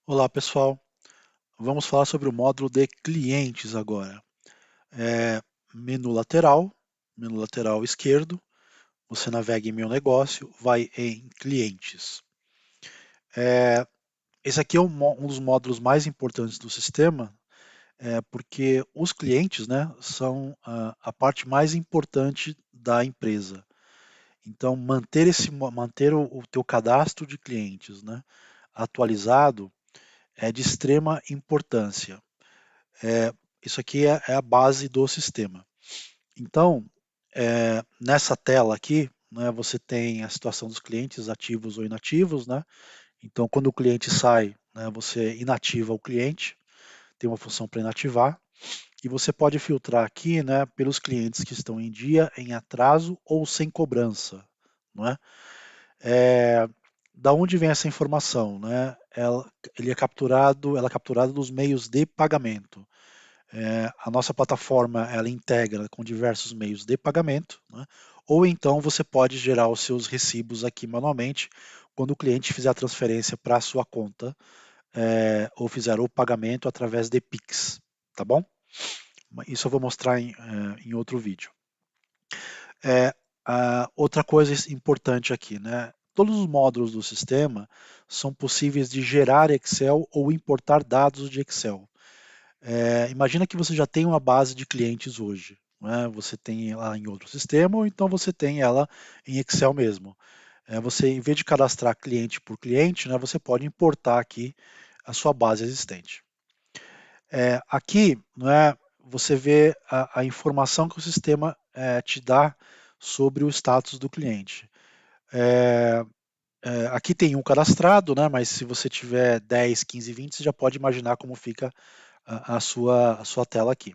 Olá, pessoal. Vamos falar sobre o módulo de clientes agora. É, menu lateral, menu lateral esquerdo, você navega em meu negócio, vai em clientes. É, esse aqui é um dos módulos mais importantes do sistema, porque os clientes, né, são a parte mais importante da empresa. Então, manter o teu cadastro de clientes, né, atualizado é de extrema importância. É, isso aqui é a base do sistema. Então, nessa tela aqui, né, você tem a situação dos clientes ativos ou inativos, né? Então, quando o cliente sai, né, você inativa o cliente, tem uma função para inativar, e você pode filtrar aqui, né, pelos clientes que estão em dia, em atraso ou sem cobrança, não é? É, da onde vem essa informação, né? Ela é capturada dos meios de pagamento. A nossa plataforma ela integra com diversos meios de pagamento, né? Ou então você pode gerar os seus recibos aqui manualmente quando o cliente fizer a transferência para a sua conta, ou fizer o pagamento através de Pix, tá bom? Isso eu vou mostrar em outro vídeo. É, outra coisa importante aqui, né? Todos os módulos do sistema são possíveis de gerar Excel ou importar dados de Excel. Imagina que você já tem uma base de clientes hoje, né? Você tem ela em outro sistema ou então você tem ela em Excel mesmo. Você, em vez de cadastrar cliente por cliente, né, você pode importar aqui a sua base existente. Aqui, né, você vê a informação que o sistema te dá sobre o status do cliente. É, aqui tem um cadastrado, né, mas se você tiver 10, 15, 20, você já pode imaginar como fica a sua tela aqui.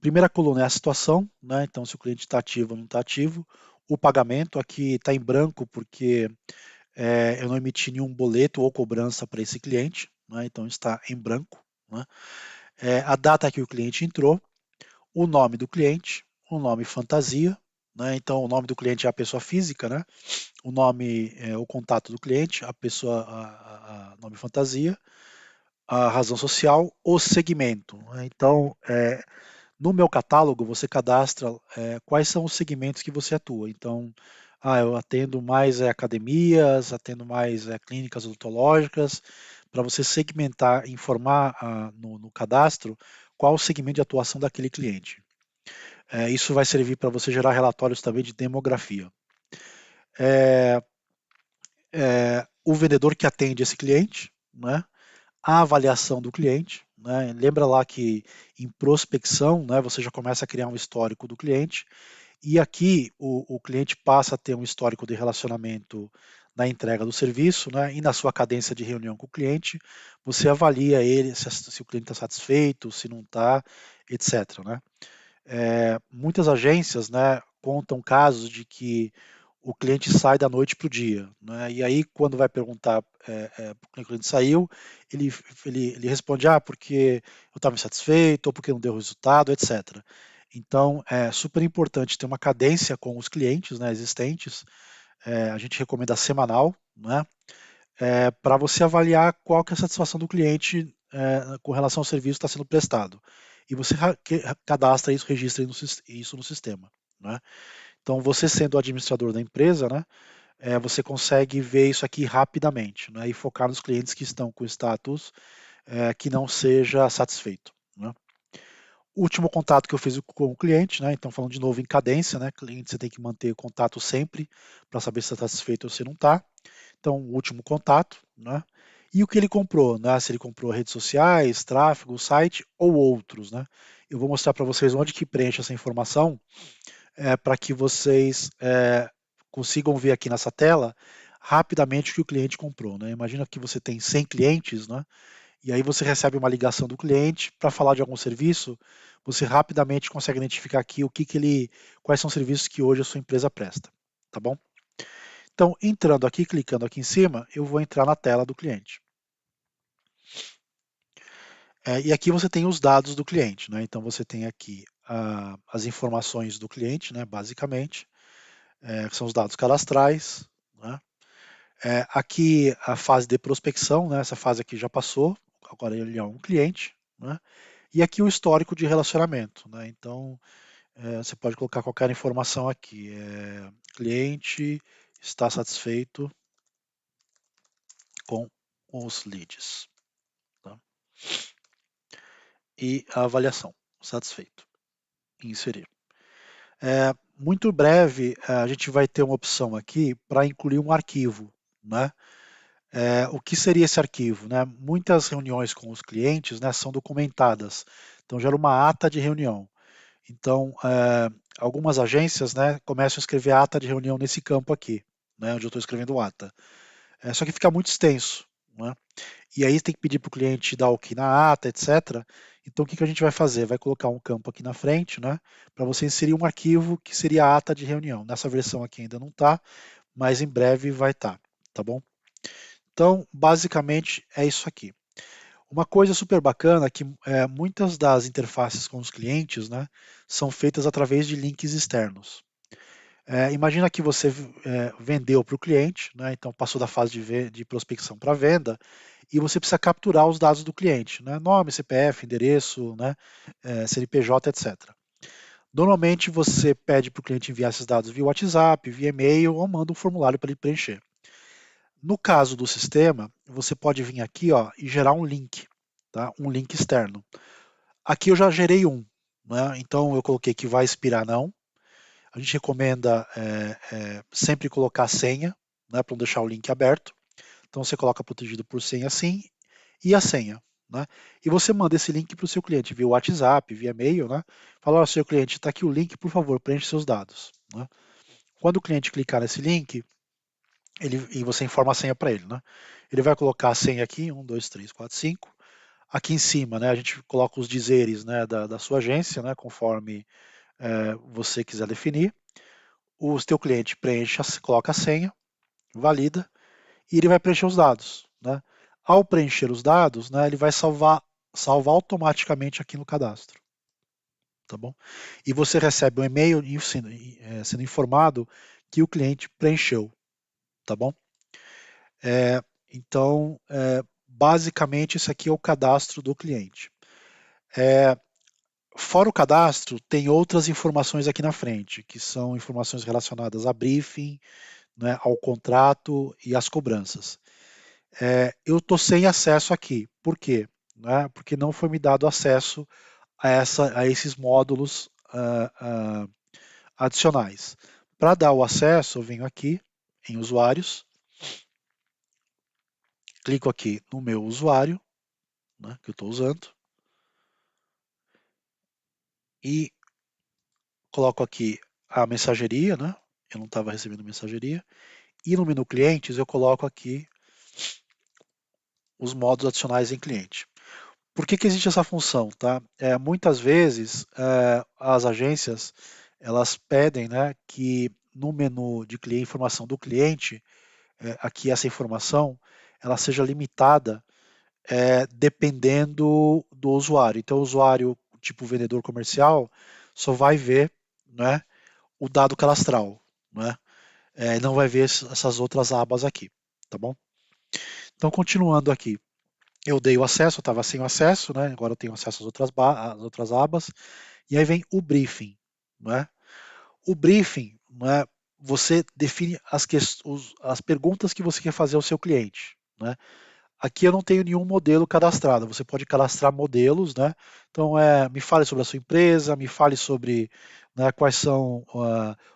Primeira coluna é a situação, né? Então, se o cliente está ativo ou não está ativo. O pagamento aqui está em branco porque eu não emiti nenhum boleto ou cobrança para esse cliente, né? Então está em branco, né? A data que o cliente entrou, o nome do cliente, o nome fantasia, né? Então o nome do cliente é a pessoa física, né? O nome é o contato do cliente, a pessoa, nome fantasia, a razão social, o segmento, né? Então, no meu catálogo, você cadastra quais são os segmentos que você atua. Então, eu atendo mais academias, atendo mais clínicas odontológicas, para você segmentar, informar no cadastro qual o segmento de atuação daquele cliente. Isso vai servir para você gerar relatórios também de demografia. É, o vendedor que atende esse cliente, né? A avaliação do cliente, né? Lembra lá que em prospecção, né, você já começa a criar um histórico do cliente, e aqui o cliente passa a ter um histórico de relacionamento na entrega do serviço, né, e na sua cadência de reunião com o cliente, você avalia ele, se o cliente está satisfeito, se não está, etc. Né? Muitas agências, né, contam casos de que o cliente sai da noite para o dia, né? E aí quando vai perguntar por que o cliente saiu, ele, ele responde, porque eu estava insatisfeito, ou porque não deu resultado, etc. Então é super importante ter uma cadência com os clientes, né, existentes, a gente recomenda semanal, né, para você avaliar qual que é a satisfação do cliente com relação ao serviço que está sendo prestado. E você cadastra isso, registra isso no sistema, né? Então, você sendo o administrador da empresa, né, você consegue ver isso aqui rapidamente, né, e focar nos clientes que estão com status que não seja satisfeito. Né. O último contato que eu fiz com o cliente, né, então falando de novo em cadência, né, cliente você tem que manter o contato sempre para saber se está satisfeito ou se não está. Então, o último contato, né, e o que ele comprou, né, se ele comprou redes sociais, tráfego, site ou outros, né. Eu vou mostrar para vocês onde que preenche essa informação para que vocês consigam ver aqui nessa tela rapidamente o que o cliente comprou. Né? Imagina que você tem 100 clientes, né? E aí você recebe uma ligação do cliente para falar de algum serviço, você rapidamente consegue identificar aqui quais são os serviços que hoje a sua empresa presta, tá bom? Então, entrando aqui, clicando aqui em cima, eu vou entrar na tela do cliente. E aqui você tem os dados do cliente, né? Então você tem aqui as informações do cliente, né? Basicamente, que são os dados cadastrais, né? Aqui a fase de prospecção, né? Essa fase aqui já passou, agora ele é um cliente, né? E aqui o histórico de relacionamento, né? Então, você pode colocar qualquer informação aqui. Cliente está satisfeito com os leads. Tá? E a avaliação, satisfeito. Inserir. Muito breve, a gente vai ter uma opção aqui para incluir um arquivo. Né? O que seria esse arquivo? Né? Muitas reuniões com os clientes, né, são documentadas. Então, gera uma ata de reunião. Então, algumas agências, né, começam a escrever ata de reunião nesse campo aqui, né, onde eu estou escrevendo ata. Só que fica muito extenso. Né? E aí tem que pedir para o cliente dar o OK na ata, etc. Então, o que a gente vai fazer? Vai colocar um campo aqui na frente, né, para você inserir um arquivo que seria a ata de reunião. Nessa versão aqui ainda não está, mas em breve vai estar. Tá bom? Então, basicamente, é isso aqui. Uma coisa super bacana é que muitas das interfaces com os clientes, né, são feitas através de links externos. Imagina que você vendeu para o cliente, né, então passou da fase de prospecção para venda, e você precisa capturar os dados do cliente, né, nome, CPF, endereço, né, CNPJ, etc. Normalmente você pede para o cliente enviar esses dados via WhatsApp, via e-mail ou manda um formulário para ele preencher. No caso do sistema, você pode vir aqui e gerar um link, tá? Um link externo. Aqui eu já gerei um, né? Então eu coloquei que vai expirar não. A gente recomenda sempre colocar a senha, né, para não deixar o link aberto. Então você coloca protegido por senha sim e a senha. Né? E você manda esse link para o seu cliente via WhatsApp, via e-mail. Né? Fala, ó, seu cliente, está aqui o link, por favor, preenche seus dados. Né? Quando o cliente clicar nesse link, e você informa a senha para ele. Né? Ele vai colocar a senha aqui, 1, 2, 3, 4, 5. Aqui em cima, né, a gente coloca os dizeres, né, da sua agência, né, conforme você quiser definir. O teu cliente preenche, coloca a senha, valida, e ele vai preencher os dados. Né? Ao preencher os dados, né, ele vai salvar automaticamente aqui no cadastro. Tá bom? E você recebe um e-mail sendo informado que o cliente preencheu. Tá bom? Então, basicamente, esse aqui é o cadastro do cliente. Fora o cadastro, tem outras informações aqui na frente, que são informações relacionadas a briefing, né, ao contrato e às cobranças. Eu estou sem acesso aqui. Por quê? Né? Porque não foi me dado acesso a esses módulos adicionais. Para dar o acesso, eu venho aqui em usuários, clico aqui no meu usuário, né, que eu estou usando, e coloco aqui a mensageria, né? Eu não estava recebendo mensageria. E no menu clientes eu coloco aqui os modos adicionais em cliente. Por que existe essa função? Tá? Muitas vezes as agências elas pedem, né, que no menu de cliente, informação do cliente, aqui essa informação ela seja limitada dependendo do usuário. Então o usuário tipo vendedor comercial só vai ver, né, o dado cadastral, né? Não vai ver essas outras abas aqui, tá bom? Então continuando aqui, eu dei o acesso, eu estava sem o acesso, né? Agora eu tenho acesso às outras abas. E aí vem o briefing. Né? O briefing, né, você define as perguntas que você quer fazer ao seu cliente. Né? Aqui eu não tenho nenhum modelo cadastrado. Você pode cadastrar modelos. Né? Então, me fale sobre a sua empresa, me fale sobre, né, quais são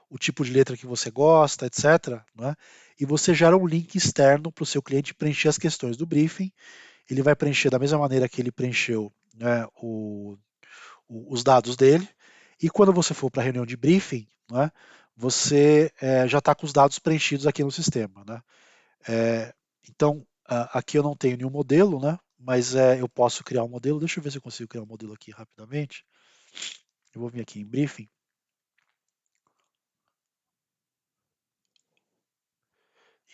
o tipo de letra que você gosta, etc. Né? E você gera um link externo para o seu cliente preencher as questões do briefing. Ele vai preencher da mesma maneira que ele preencheu, né, os dados dele. E quando você for para a reunião de briefing, né, você já está com os dados preenchidos aqui no sistema. Né? Então, aqui eu não tenho nenhum modelo, né, mas eu posso criar um modelo. Deixa eu ver se eu consigo criar um modelo aqui rapidamente. Eu vou vir aqui em briefing.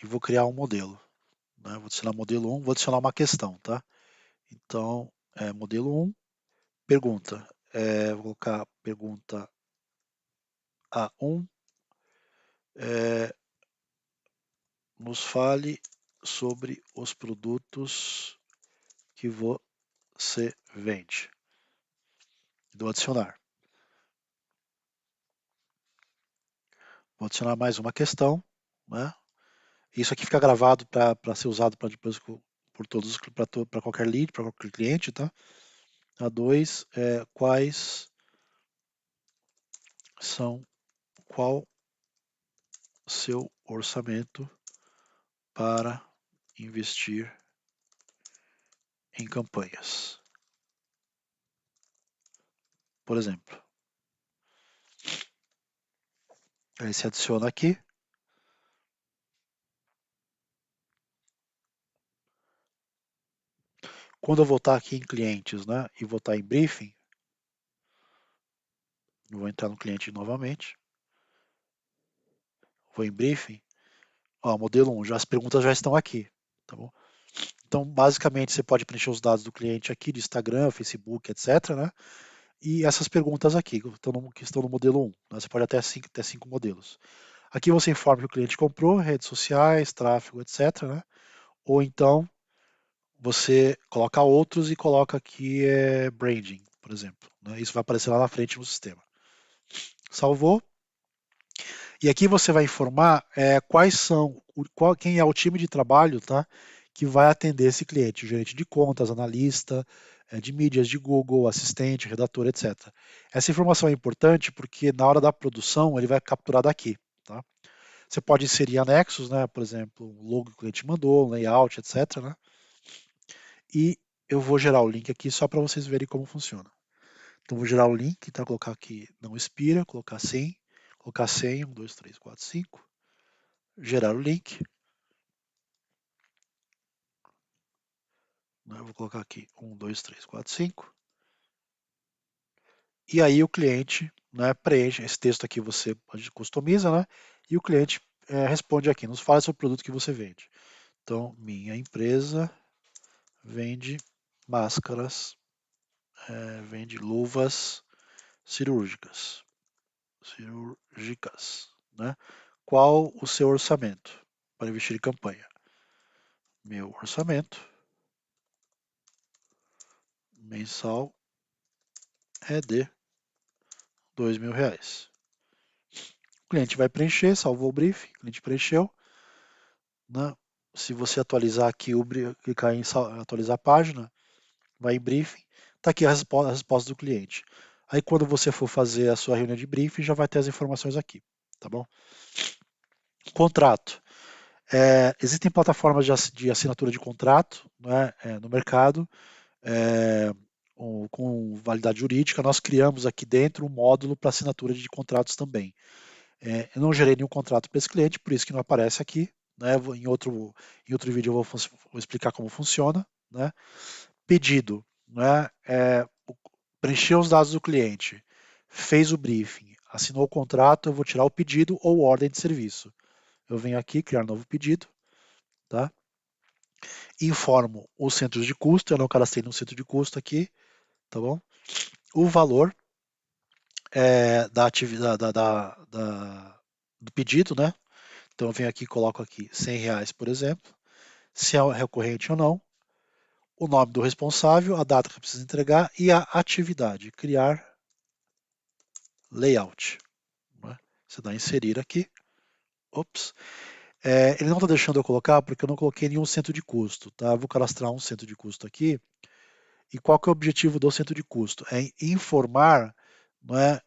E vou criar um modelo. Né? Vou adicionar modelo 1, vou adicionar uma questão. Tá? Então, modelo 1, pergunta. Vou colocar pergunta A1. Nos fale sobre os produtos que você vende. Dou adicionar. Vou adicionar mais uma questão, né? Isso aqui fica gravado para ser usado para depois por todos para qualquer lead, para qualquer cliente, tá? A 2 é qual seu orçamento para investir em campanhas? Por exemplo, aí se adiciona aqui. Quando eu voltar aqui em clientes, né, e voltar em briefing, eu vou entrar no cliente novamente, vou em briefing, ó, modelo 1, já, as perguntas já estão aqui, tá bom? Então, basicamente, você pode preencher os dados do cliente aqui, de Instagram, Facebook, etc., né? E essas perguntas aqui, que estão no modelo 1, né? Você pode até cinco modelos. Aqui você informa que o cliente comprou, redes sociais, tráfego, etc., né? Ou então, você coloca outros e coloca aqui branding, por exemplo, né? Isso vai aparecer lá na frente no sistema. Salvou. E aqui você vai informar quais são, quem é o time de trabalho, tá? Que vai atender esse cliente, o gerente de contas, analista, de mídias de Google, assistente, redator, etc. Essa informação é importante porque na hora da produção ele vai capturar daqui, tá? Você pode inserir anexos, né? Por exemplo, o logo que o cliente mandou, layout, etc. Né? E eu vou gerar o link aqui só para vocês verem como funciona. Então vou gerar o link, tá? Colocar aqui não expira, colocar senha, 1, 2, 3, 4, 5. Gerar o link. Né? Vou colocar aqui 1, 2, 3, 4, 5. E aí o cliente, né, preenche esse texto aqui, você customiza, né? E o cliente responde aqui, nos fala sobre o produto que você vende. Então, minha empresa vende máscaras, vende luvas cirúrgicas, né? Qual o seu orçamento para investir em campanha? Meu orçamento mensal é de R$ 2.000. O cliente vai preencher, salvou o briefing, o cliente preencheu, né? Se você atualizar aqui, clicar em atualizar a página, vai em briefing, está aqui a resposta do cliente. Aí quando você for fazer a sua reunião de briefing, já vai ter as informações aqui, tá bom? Contrato. Existem plataformas de assinatura de contrato, né, no mercado, com validade jurídica. Nós criamos aqui dentro um módulo para assinatura de contratos também. Eu não gerei nenhum contrato para esse cliente, por isso que não aparece aqui. Né? Em outro vídeo eu vou explicar como funciona. Né? Pedido. Né? Preencheu os dados do cliente, fez o briefing, assinou o contrato, eu vou tirar o pedido ou ordem de serviço. Eu venho aqui, criar novo pedido. Tá? Informo os centros de custo, eu não cadastrei no centro de custo aqui. Tá bom? O valor da atividade do pedido, né? Então eu venho aqui e coloco aqui R$ 100, por exemplo, se é recorrente ou não, o nome do responsável, a data que precisa entregar e a atividade, criar layout. Né? Você dá inserir aqui. Ops. Ele não está deixando eu colocar porque eu não coloquei nenhum centro de custo. Tá? Eu vou cadastrar um centro de custo aqui. E qual que é o objetivo do centro de custo? É informar, não é,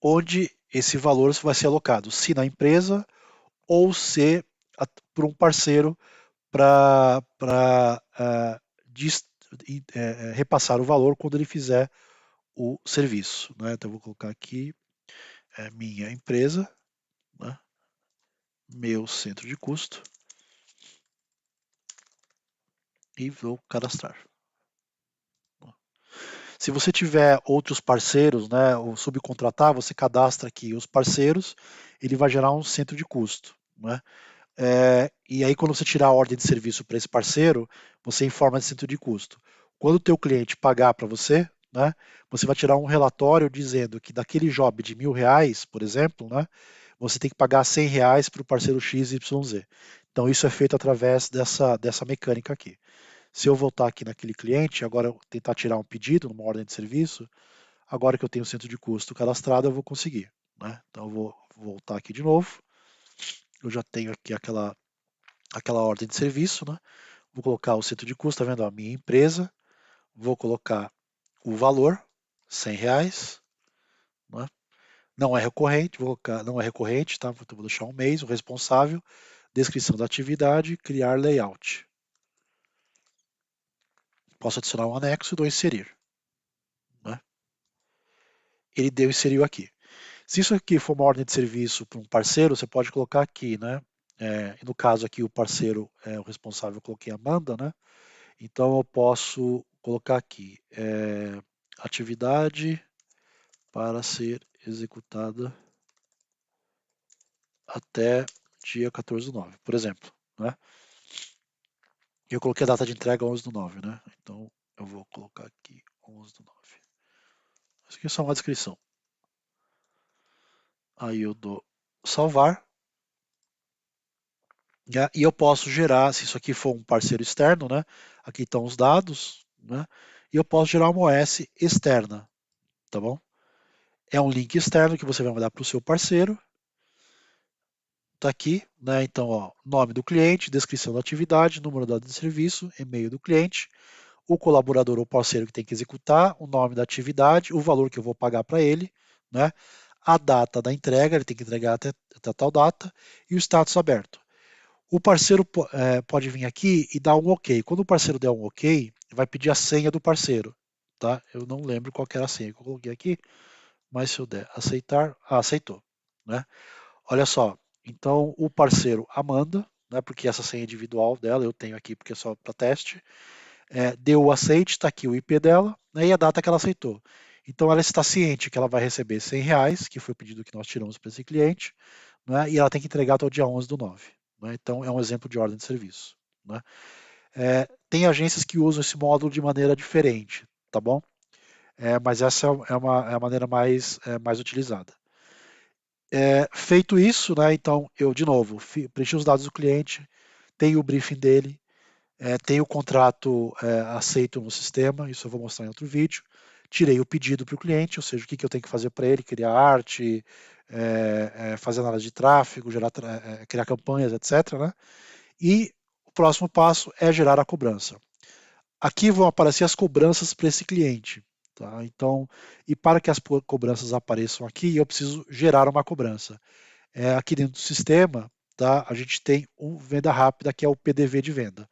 onde esse valor vai ser alocado, se na empresa ou se por um parceiro para repassar o valor quando ele fizer o serviço. Né? Então, eu vou colocar aqui minha empresa, né? Meu centro de custo e vou cadastrar. Se você tiver outros parceiros, né, ou subcontratar, você cadastra aqui os parceiros, ele vai gerar um centro de custo. Né? E aí, quando você tirar a ordem de serviço para esse parceiro, você informa esse centro de custo. Quando o teu cliente pagar para você, né, você vai tirar um relatório dizendo que daquele job de R$ 1.000, por exemplo, né, você tem que pagar R$ 100 para o parceiro XYZ. Então isso é feito através dessa mecânica aqui. Se eu voltar aqui naquele cliente, agora eu tentar tirar um pedido numa ordem de serviço, agora que eu tenho o centro de custo cadastrado, eu vou conseguir. Né? Então eu vou voltar aqui de novo. Eu já tenho aqui aquela ordem de serviço, né? Vou colocar o centro de custo, tá vendo? A minha empresa. Vou colocar o valor, R$ 100, né? Não é recorrente, vou colocar, não é recorrente, tá? Então vou deixar um mês, o responsável, descrição da atividade, criar layout. Posso adicionar um anexo e dou inserir. Né? Ele deu inseriu aqui. Se isso aqui for uma ordem de serviço para um parceiro, você pode colocar aqui, né? No caso aqui o parceiro é o responsável, eu coloquei Amanda, né? Então eu posso colocar aqui atividade para ser executada até dia 14/9, por exemplo. Né? Eu coloquei a data de entrega 11/9, né? Então eu vou colocar aqui 11/9. Isso aqui é só uma descrição. Aí eu dou salvar. Né? E eu posso gerar, se isso aqui for um parceiro externo, né? Aqui estão os dados, né? E eu posso gerar uma OS externa, tá bom? É um link externo que você vai mandar para o seu parceiro. Tá aqui, né? Então, ó, nome do cliente, descrição da atividade, número da de serviço, e-mail do cliente, o colaborador ou parceiro que tem que executar, o nome da atividade, o valor que eu vou pagar para ele, né? A data da entrega, ele tem que entregar até tal data, e o status aberto. O parceiro pode vir aqui e dar um OK. Quando o parceiro der um OK, vai pedir a senha do parceiro. Tá? Eu não lembro qual era a senha que eu coloquei aqui, mas se eu der aceitar, aceitou. Né? Olha só, então o parceiro Amanda, né, porque essa senha individual dela eu tenho aqui porque é só para teste, deu o aceite, está aqui o IP dela, né, e a data que ela aceitou. Então ela está ciente que ela vai receber R$ 100, que foi o pedido que nós tiramos para esse cliente, né, e ela tem que entregar até o dia 11/9. Né, então é um exemplo de ordem de serviço. Né. Tem agências que usam esse módulo de maneira diferente, tá bom? Mas essa é a maneira mais utilizada. Feito isso, né, então eu, de novo, preenchi os dados do cliente, tenho o briefing dele, tenho o contrato aceito no sistema, isso eu vou mostrar em outro vídeo. Tirei o pedido para o cliente, ou seja, o que eu tenho que fazer para ele, criar arte, fazer análise de tráfego, criar campanhas, etc. Né? E o próximo passo é gerar a cobrança. Aqui vão aparecer as cobranças para esse cliente. Tá? Então, e para que as cobranças apareçam aqui, eu preciso gerar uma cobrança. Aqui dentro do sistema, tá? A gente tem um venda rápida, que é o PDV de venda.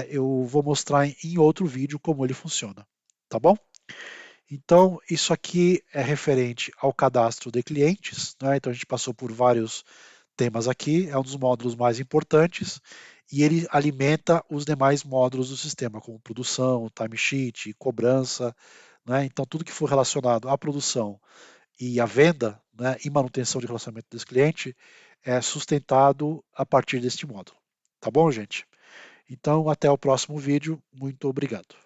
Eu vou mostrar em outro vídeo como ele funciona. Tá bom? Então, isso aqui é referente ao cadastro de clientes. Né? Então, a gente passou por vários temas aqui, é um dos módulos mais importantes e ele alimenta os demais módulos do sistema, como produção, timesheet, cobrança. Né? Então, tudo que for relacionado à produção e à venda, né, e manutenção de relacionamento desse cliente é sustentado a partir deste módulo. Tá bom, gente? Então, até o próximo vídeo. Muito obrigado.